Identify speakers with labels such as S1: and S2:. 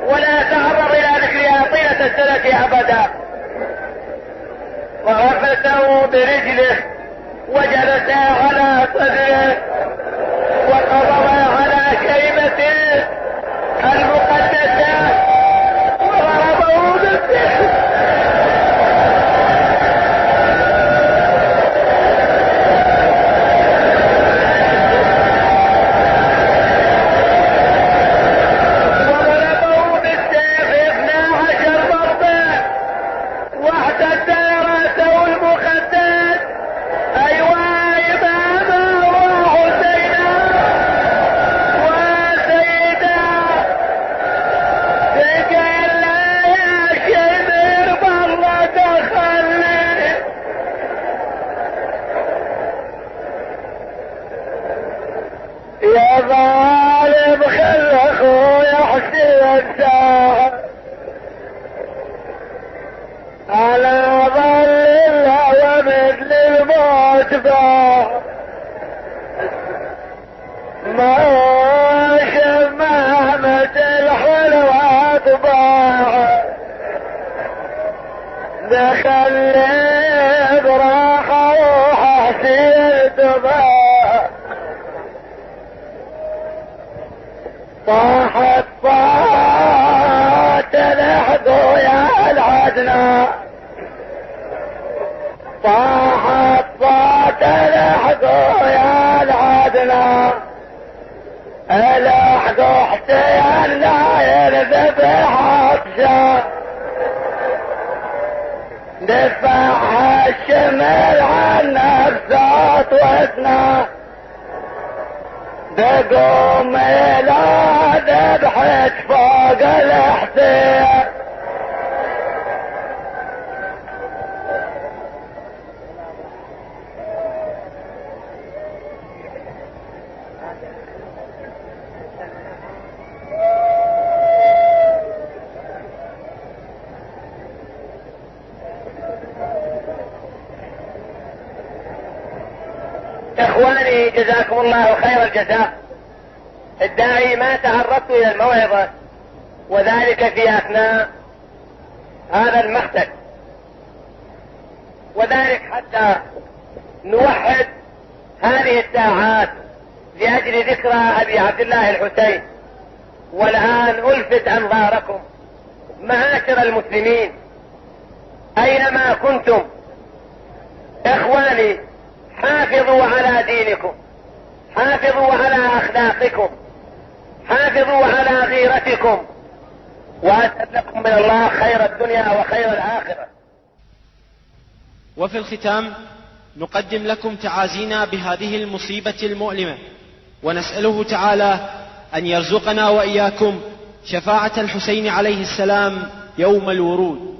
S1: ولا تعرض إلى ذكرها طيلة السنة أبدا. ورفته برجله وجلس على صدره وقرر على كلمته المقدسة وضربه بالسيف. يا ظالم خل اخويا حسين ساعة على ظل الهوى مثل الموت باع، ما شمامة الحلوة طباع، دخل براحة وحسين طباع، طاحت طاحت الحقو يا العدنا، طاحت طاحت الحقو يا العدنا، الحقو حسين لا يذبح عطشا، دفع الشمل عن نفسه وثنى، بقوم الى ذبحت فوق الحسين. اخواني جزاكم الله خير الجزاء، الداعي ما تعرضت الى الموعظة وذلك في اثناء هذا المقتل، وذلك حتى نوحد هذه الساعات لاجل ذكرى ابي عبد الله الحسين. والان الفت انظاركم معاشر المسلمين اينما كنتم، اخواني حافظوا على دينكم، حافظوا على اخلاقكم، حافظوا على غيرتكم، واسأل لكم من الله خير الدنيا وخير الاخرة.
S2: وفي الختام نقدم لكم تعازينا بهذه المصيبة المؤلمة، ونسأله تعالى أن يرزقنا وإياكم شفاعة الحسين عليه السلام يوم الورود.